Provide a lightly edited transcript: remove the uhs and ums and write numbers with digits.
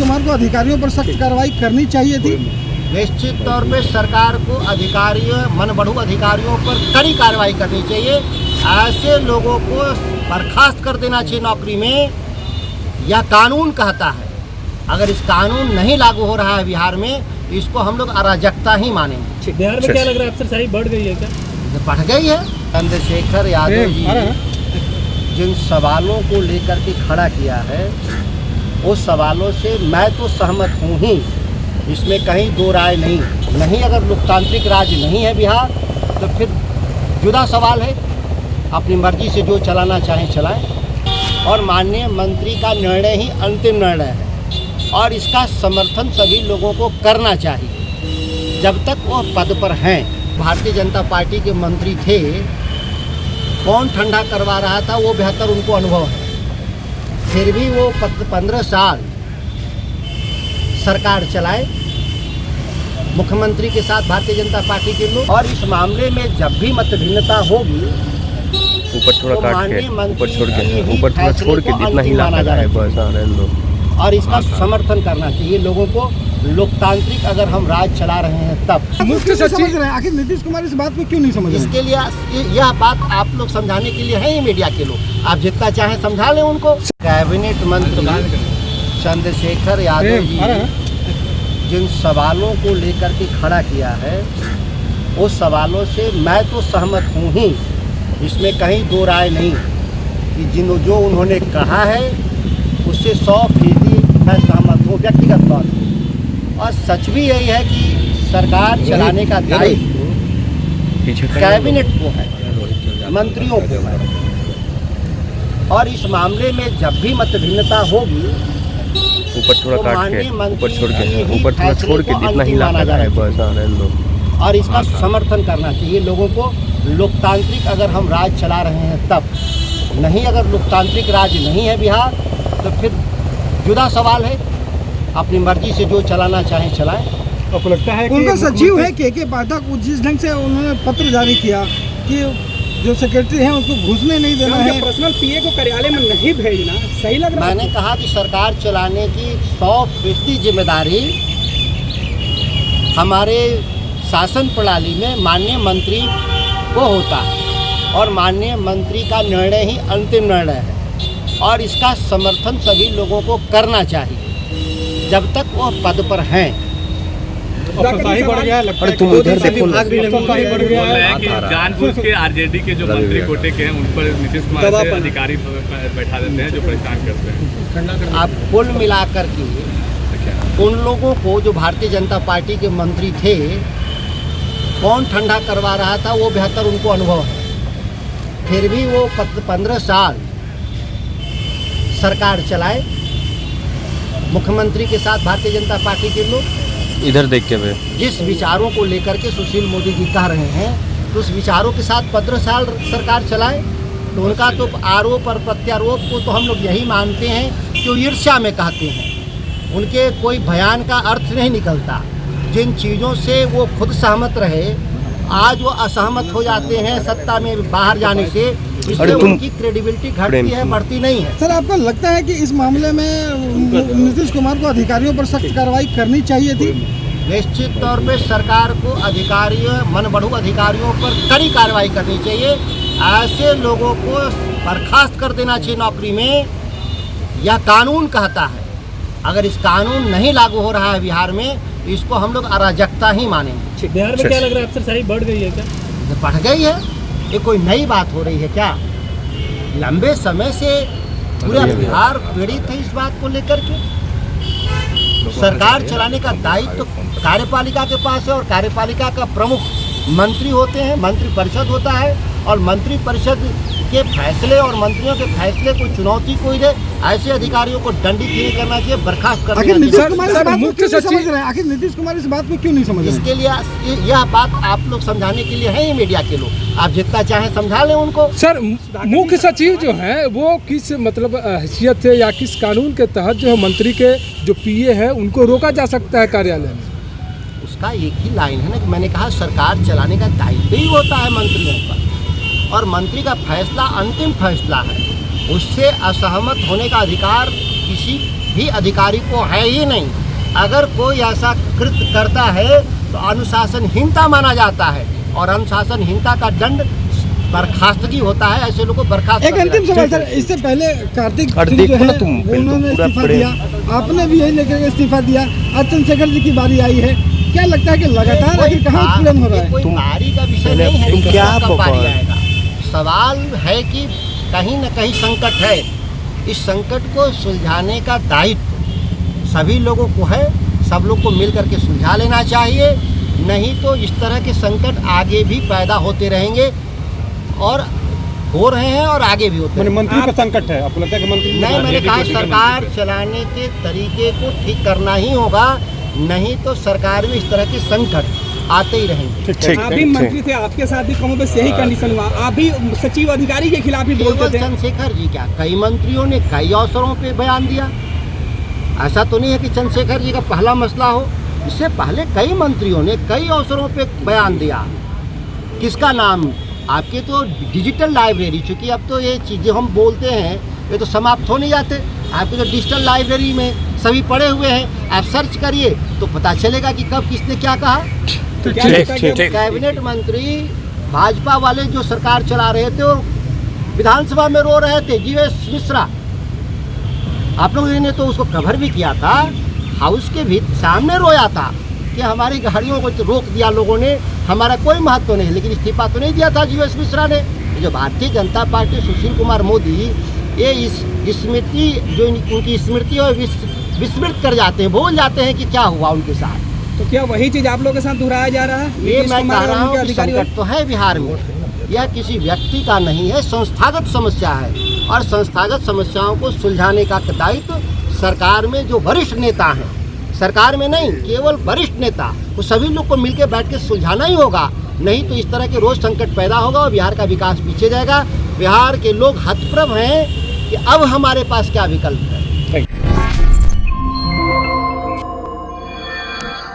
कुमार को अधिकारियों पर सख्त कार्रवाई करनी चाहिए थी। निश्चित तौर पे सरकार को अधिकारियों मनबढ़ू अधिकारियों पर कड़ी कार्रवाई करनी चाहिए। ऐसे लोगों को बर्खास्त कर देना चाहिए नौकरी में। यह कानून कहता है, अगर इस कानून नहीं लागू हो रहा है बिहार में, इसको हम लोग अराजकता ही मानेंगे। बिहार में क्या लग रहा है, अफसरशाही बढ़ गई है क्या? बढ़ गई है। चंद्रशेखर यादव जी जिन सवालों को लेकर के खड़ा किया है, उस सवालों से मैं तो सहमत हूँ ही, इसमें कहीं दो राय नहीं। अगर लोकतांत्रिक राज्य नहीं है बिहार, तो फिर जुदा सवाल है। अपनी मर्जी से जो चलाना चाहें चलाएं, और माननीय मंत्री का निर्णय ही अंतिम निर्णय है, और इसका समर्थन सभी लोगों को करना चाहिए जब तक वो पद पर हैं। भारतीय जनता पार्टी के मंत्री थे, कौन ठंडा करवा रहा था वो बेहतर उनको अनुभव है। फिर भी वो 15 साल सरकार चलाए, मुख्यमंत्री के साथ भारतीय जनता पार्टी के लोग, और इस मामले में जब भी मतभिन्नता होगी, ऊपर थोड़ा काट के, ऊपर थोड़ा छोड़ के जितना ही माना है बस आनंद लो। और इसका समर्थन करना चाहिए लोगों को। लोकतांत्रिक अगर हम राज चला रहे हैं तब मुख्य सचिव आखिर नीतीश कुमार इस बात को क्यों नहीं समझ रहे? इसके लिए यह बात आप लोग समझाने के लिए है ही मीडिया के लोग। आप जितना चाहें समझा लें उनको। कैबिनेट मंत्री चंद्रशेखर यादव जी जिन सवालों को लेकर के खड़ा किया है, उस सवालों से मैं तो सहमत हूँ ही, इसमें कहीं दो राय नहीं कि जो उन्होंने कहा है उससे 100% मैं सहमत हूँ व्यक्तिगत तौर पर। और सच भी यही है कि सरकार चलाने का दायित्व कैबिनेट को है, मंत्रियों को है, और इस मामले में जब भी मतभिन्नता होगी, ऊपर थोड़ा काट के, ऊपर थोड़ा छोड़ के जितना ही है बस आनंद लो। और इसका समर्थन करना चाहिए लोगों को। लोकतांत्रिक अगर हम राज चला रहे हैं तब, अगर लोकतांत्रिक राज्य नहीं है बिहार, तो फिर जुदा सवाल है। अपनी मर्जी से जो चलाना चाहें चलाएं। आपको लगता है कि उनका सचिव है के पाठक, जिस ढंग से उन्होंने पत्र जारी किया कि जो सेक्रेटरी हैं उसको घुसने नहीं देना है, पर्सनल पीए को कार्यालय में नहीं भेजना, सही लग रहा है? मैंने कहा कि सरकार चलाने की 100% जिम्मेदारी हमारे शासन प्रणाली में माननीय मंत्री को होता है, और माननीय मंत्री का निर्णय ही अंतिम निर्णय है, और इसका समर्थन सभी लोगों को करना चाहिए जब तक वो पद पर हैं। बढ़ गया लगता है, तुम उधर देखो, जानबूझ के आरजेडी के जो मंत्री कोटे के हैं उन पर नीतीश कुमार से अधिकारी बैठा देते हैं जो परेशान करते हैं। आप कुल मिलाकर के उन लोगों को जो भारतीय जनता पार्टी के मंत्री थे, कौन ठंडा करवा रहा था वो बेहतर उनको अनुभव है। फिर भी वो 15 साल सरकार चलाए, मुख्यमंत्री के साथ भारतीय जनता पार्टी के लोग। इधर देख के वे जिस विचारों को लेकर के सुशील मोदी जी कह रहे हैं, तो उस विचारों के साथ 15 साल सरकार चलाए, तो उनका तो आरोप और प्रत्यारोप को तो हम लोग यही मानते हैं कि वो ईर्ष्या में कहते हैं। उनके कोई बयान का अर्थ नहीं निकलता। जिन चीज़ों से वो खुद सहमत रहे, आज वो असहमत हो जाते हैं सत्ता में बाहर जाने से, इससे उनकी क्रेडिबिलिटी घटती है, बढ़ती नहीं है। सर, आपको लगता है कि इस मामले में नीतीश कुमार को अधिकारियों पर सख्त कार्रवाई करनी चाहिए थी? निश्चित तौर पे सरकार को मनबढ़ू अधिकारियों पर कड़ी कार्रवाई करनी चाहिए। ऐसे लोगों को बर्खास्त कर देना चाहिए नौकरी में। यह कानून कहता है, अगर इस कानून नहीं लागू हो रहा है बिहार में, इसको हम लोग अराजकता ही मानेंगे। बिहार में क्या लग रहा है, अफसरशाही बढ़ गई है क्या? बढ़ गई है। ये कोई नई बात हो रही है क्या? लंबे समय से पूरा बिहार पीड़ित है इस बात को लेकर के। सरकार चलाने का दायित्व तो कार्यपालिका के पास है, और कार्यपालिका का प्रमुख मंत्री होते हैं, मंत्री परिषद होता है, और मंत्री परिषद के फैसले और मंत्रियों के फैसले को चुनौती कोई दे, ऐसे अधिकारियों को दंडित नहीं करना चाहिए, बर्खास्त करना चाहिए। नीतीश कुमार इस बात को क्यों नहीं समझ रहे? इसके लिए यह बात आप लोग समझाने के लिए है ही मीडिया के लोग। आप जितना चाहें समझा लें उनको। सर, मुख्य सचिव जो है वो किस हैसियत से या किस कानून के तहत जो है मंत्री के जो पीए हैं उनको रोका जा सकता है कार्यालय में? उसका एक ही लाइन है ना कि मैंने कहा सरकार चलाने का दायित्व ही होता है मंत्रियों का, और मंत्री का फैसला अंतिम फैसला है। उससे असहमत होने का अधिकार किसी भी अधिकारी को है ही नहीं। अगर कोई ऐसा कृत्य करता है तो अनुशासनहीनता माना जाता है और अनुशासनहीनता का दंड बर्खास्तगी होता है। ऐसे लोगों को बर्खास्त एक अंतिम सवाल सर, इससे पहले कार्तिक और जो देखो ना है, तुम, उन्होंने पूरा इस्तीफा पड़े। दिया, आपने भी यही लेकर के इस्तीफा दिया, आज चंद्रशेखर जी की बारी आई है। क्या लगता है कि लगातार आखिर कहाँ उत्पीड़न हो रहा है? कोई बारी का विषय पहले नहीं है तुम कि क्या कब बारी बकवास? आएगा। सवाल है कि कहीं न कहीं संकट है। इस संकट को सुलझाने का दायित्व सभी लोगों को है। सब लोग को मिल करके सुलझा लेना चाहिए, नहीं तो इस तरह के संकट आगे भी पैदा होते रहेंगे और हो रहे हैं और आगे भी होते हैं। मंत्री का संकट है, आपको लगता है कि मंत्री नहीं, मैंने कहा सरकार चलाने के तरीके को ठीक करना ही होगा, नहीं तो सरकार में इस तरह के संकट आते ही रहेंगे। ठीक आप भी मंत्री थे, आपके साथ भी कहूँ बस यही कंडीशन हुआ, आप भी सचिव अधिकारी के खिलाफ ही केवल बोलते थे। चंद्रशेखर जी क्या, कई मंत्रियों ने कई अवसरों पे बयान दिया। ऐसा तो नहीं है कि चंद्रशेखर जी का पहला मसला हो, इससे पहले कई मंत्रियों ने कई अवसरों पे बयान दिया। किसका नाम? आपके तो डिजिटल लाइब्रेरी, चूँकि अब तो ये चीज़ें हम बोलते हैं ये तो समाप्त हो नहीं जाते। आपके जो डिजिटल लाइब्रेरी में सभी पड़े हुए हैं, आप सर्च करिए तो पता चलेगा कि कब किसने क्या कहा। तो क्या लगता है कि अब- कैबिनेट मंत्री भाजपा वाले जो सरकार चला रहे थे वो विधानसभा में रो रहे थे, जीवेश मिश्रा। आप लोगों ने तो उसको कवर भी किया था, हाउस के भी सामने रोया था कि हमारी गाड़ियों को रोक दिया लोगों ने, हमारा कोई महत्व नहीं, लेकिन इस्तीफा तो नहीं दिया था जीवेश मिश्रा ने। जो भारतीय जनता पार्टी सुशील कुमार मोदी ये इस स्मृति जो उनकी स्मृति है विस्मृत कर जाते हैं, भूल जाते हैं कि क्या हुआ उनके साथ। तो क्या वही चीज आप लोगों के साथ दोहराया जा रहा है? ये नीतीश मैं कुमार कह और रहा उनके हूँ कि अधिकारी संकट तो है बिहार में, यह किसी व्यक्ति का नहीं है, संस्थागत समस्या है और संस्थागत समस्याओं को सुलझाने का दायित्व सरकार में जो वरिष्ठ नेता हैं, सरकार में नहीं केवल वरिष्ठ नेता, वो सभी लोग को मिलकर बैठ के सुलझाना ही होगा, नहीं तो इस तरह के रोज संकट पैदा होगा और बिहार का विकास पीछे जाएगा। बिहार के लोग हतप्रभ हैं कि अब हमारे पास क्या विकल्प है।